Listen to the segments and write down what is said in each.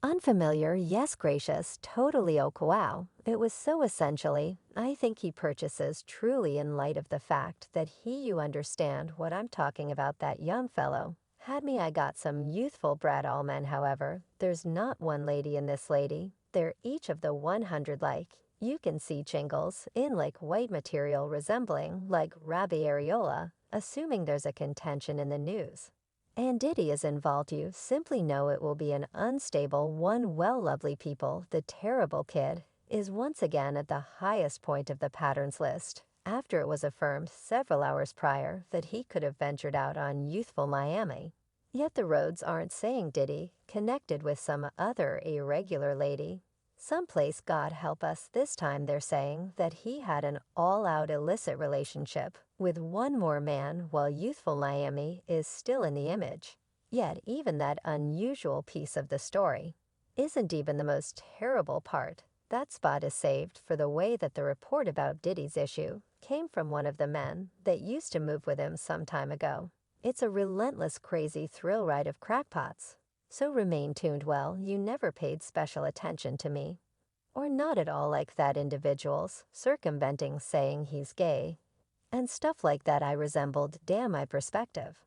Unfamiliar, yes gracious, totally oh wow. It was so essentially, I think he purchases truly in light of the fact that you understand what I'm talking about that young fellow. Had me I got some youthful brat all men however, there's not one lady in this lady, they're each of the 100 like. You can see chingles in like white material resembling like Rabbi Areola, assuming there's a contention in the news. And Diddy is involved you simply know it will be an unstable one well lovely people the terrible kid is once again at the highest point of the patterns list after it was affirmed several hours prior that he could have ventured out on youthful Miami. Yet the roads aren't saying Diddy connected with some other irregular lady. Someplace God help us this time they're saying that he had an all-out illicit relationship with one more man while youthful Miami is still in the image. Yet even that unusual piece of the story isn't even the most terrible part. That spot is saved for the way that the report about Diddy's issue came from one of the men that used to move with him some time ago. It's a relentless crazy thrill ride of crackpots. So remain tuned well, you never paid special attention to me. Or not at all like that individual's, circumventing saying he's gay. And stuff like that I resembled damn my perspective.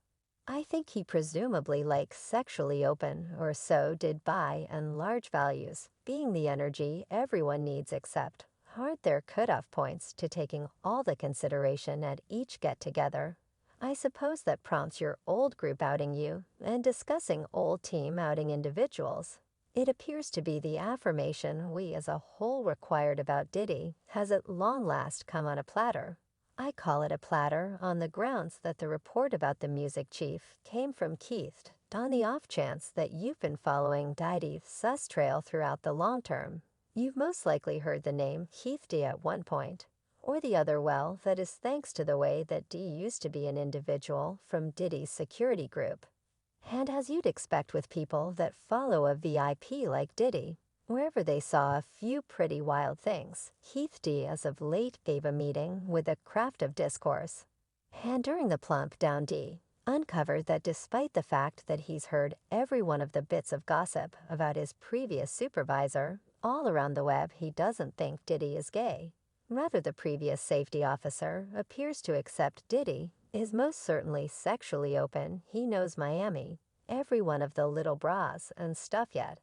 I think he presumably likes sexually open or so did by and large values, being the energy everyone needs except aren't there cutoff points to taking all the consideration at each get-together. I suppose that prompts your old group outing you and discussing old team outing individuals. It appears to be the affirmation we as a whole required about Diddy has at long last come on a platter. I call it a platter on the grounds that the report about the music chief came from Keith, on the off chance that you've been following Diddy's sus trail throughout the long term. You've most likely heard the name Keefee D at one point. Or the other well, that is thanks to the way that D used to be an individual from Diddy's security group. And as you'd expect with people that follow a VIP like Diddy, wherever they saw a few pretty wild things, Keefee D as of late gave a meeting with a craft of discourse. And during the plump down D, uncovered that despite the fact that he's heard every one of the bits of gossip about his previous supervisor, all around the web he doesn't think Diddy is gay. Rather, the previous safety officer appears to accept Diddy is most certainly sexually open. He knows Miami, every one of the little bras and stuff yet.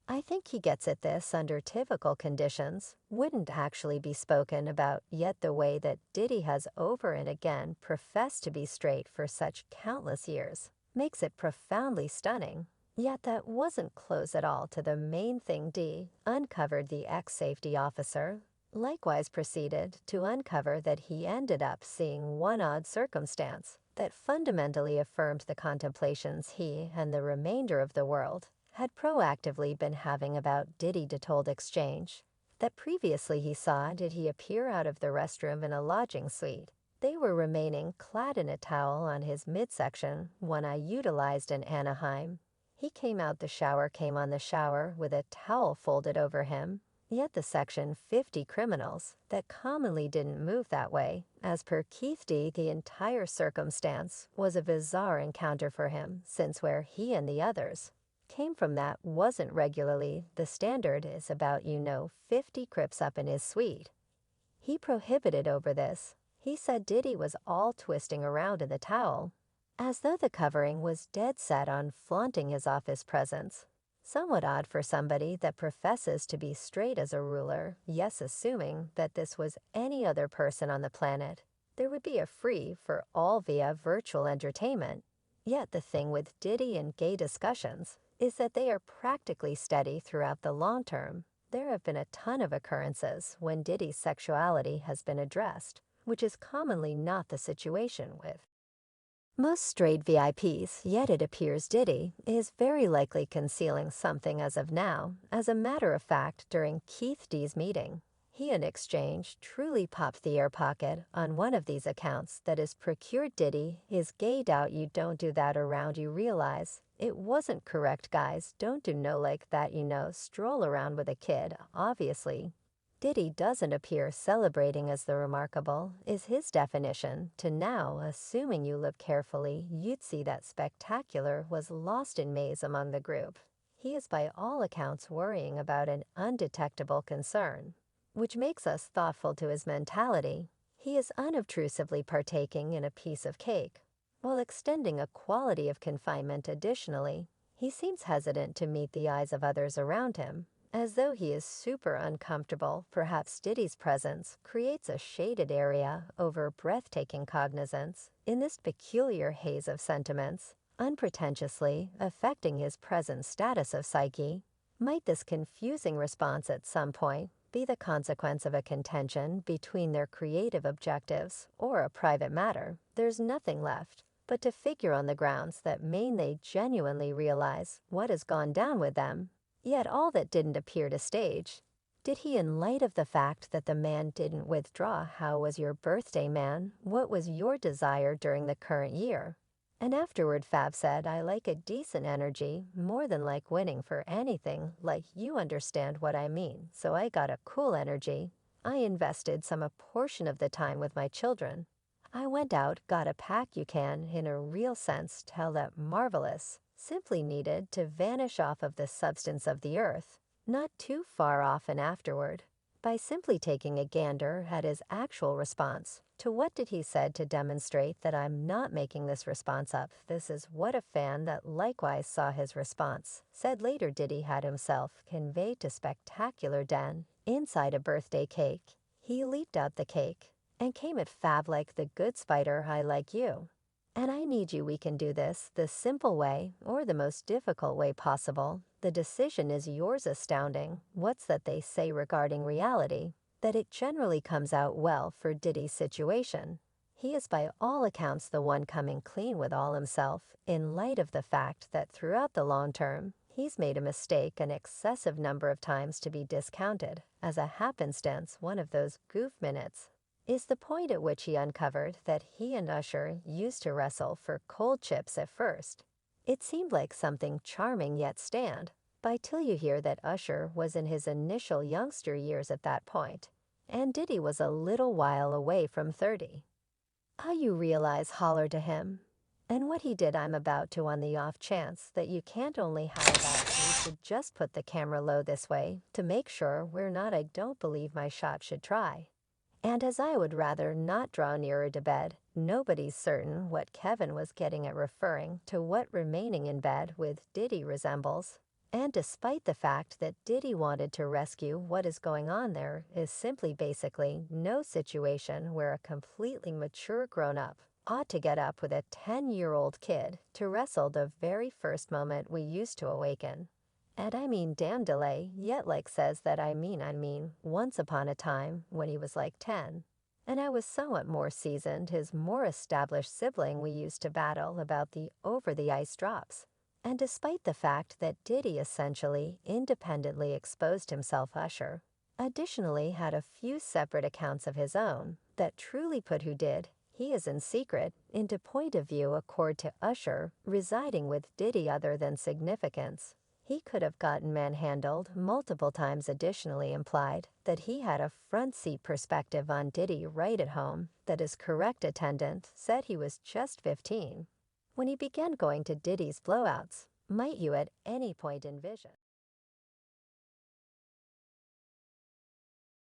I think he gets at this under typical conditions, wouldn't actually be spoken about yet the way that Diddy has over and again professed to be straight for such countless years, makes it profoundly stunning. Yet that wasn't close at all to the main thing D uncovered the ex-safety officer likewise proceeded to uncover that he ended up seeing one odd circumstance that fundamentally affirmed the contemplations he and the remainder of the world had proactively been having about Diddy-to-told exchange. That previously he saw did he appear out of the restroom in a lodging suite. They were remaining clad in a towel on his midsection, one I utilized in Anaheim. He came out the shower came on the shower with a towel folded over him. Yet the Section 50 criminals that commonly didn't move that way. As per Keefee D, the entire circumstance was a bizarre encounter for him, since where he and the others came from that wasn't regularly. The standard is about 50 crips up in his suite. He prohibited over this. He said Diddy was all twisting around in the towel, as though the covering was dead set on flaunting his office presence. Somewhat odd for somebody that professes to be straight as a ruler, yes, assuming that this was any other person on the planet. There would be a free for all via virtual entertainment. Yet the thing with Diddy and gay discussions is that they are practically steady throughout the long term. There have been a ton of occurrences when Diddy's sexuality has been addressed, which is commonly not the situation with most straight VIPs, yet it appears Diddy is very likely concealing something as of now. As a matter of fact, during Keefee D's meeting, he in exchange truly popped the air pocket on one of these accounts that is procured Diddy is gay. Doubt you don't do that around you realize. It wasn't correct guys, don't do no like that stroll around with a kid, obviously. Diddy doesn't appear celebrating as the remarkable, is his definition, to now, assuming you look carefully, you'd see that spectacular was lost in maze among the group. he is by all accounts worrying about an undetectable concern, which makes us thoughtful to his mentality. He is unobtrusively partaking in a piece of cake, while extending a quality of confinement additionally. He seems hesitant to meet the eyes of others around him, as though he is super uncomfortable. Perhaps Diddy's presence creates a shaded area over breathtaking cognizance in this peculiar haze of sentiments, unpretentiously affecting his present status of psyche. Might this confusing response at some point be the consequence of a contention between their creative objectives or a private matter? There's nothing left but to figure on the grounds that they genuinely realize what has gone down with them. Yet all that didn't appear to stage. Did he, in light of the fact that the man didn't withdraw? How was your birthday, man? What was your desire during the current year? And afterward Fab said, I like a decent energy more than like winning for anything, like you understand what I mean. So I got a cool energy. I invested some a portion of the time with my children. I went out, got a pack. You can, in a real sense, tell that marvelous, simply needed to vanish off of the substance of the earth, not too far off. And afterward, by simply taking a gander at his actual response to what did he said to demonstrate that I'm not making this response up. This is what a fan that likewise saw his response said later. Diddy had himself conveyed to spectacular den inside a birthday cake. He leaped out the cake and came at Fab like the good spider. I like you. And I need you. We can do this the simple way or the most difficult way possible. The decision is yours. Astounding. What's that they say regarding reality? That it generally comes out well for Diddy's situation. He is by all accounts the one coming clean with all himself, in light of the fact that throughout the long term, he's made a mistake an excessive number of times to be discounted. As a happenstance, one of those goof minutes is the point at which he uncovered that he and Usher used to wrestle for cold chips at first. It seemed like something charming yet stand by till you hear that Usher was in his initial youngster years at that point, and Diddy was a little while away from 30. You realize, holler to him. And what he did, I'm about to, on the off chance that you can't only howl that we should just put the camera low this way to make sure we're not. I don't believe my shot should try. And as I would rather not draw nearer to bed, nobody's certain what Kevin was getting at referring to what remaining in bed with Diddy resembles. And despite the fact that Diddy wanted to rescue what is going on, there is simply basically no situation where a completely mature grown-up ought to get up with a 10-year-old kid to wrestle the very first moment we used to awaken. And I mean damn delay, yet like says that I mean, once upon a time when he was like 10. And I was somewhat more seasoned, his more established sibling, we used to battle about the over-the-ice drops. And despite the fact that Diddy essentially independently exposed himself, Usher additionally had a few separate accounts of his own that truly put who did he is in secret into point of view accord to Usher residing with Diddy other than significance. He could have gotten manhandled multiple times. Additionally implied that he had a front seat perspective on Diddy right at home, that his correct attendant said he was just 15 when he began going to Diddy's blowouts. Might you at any point envision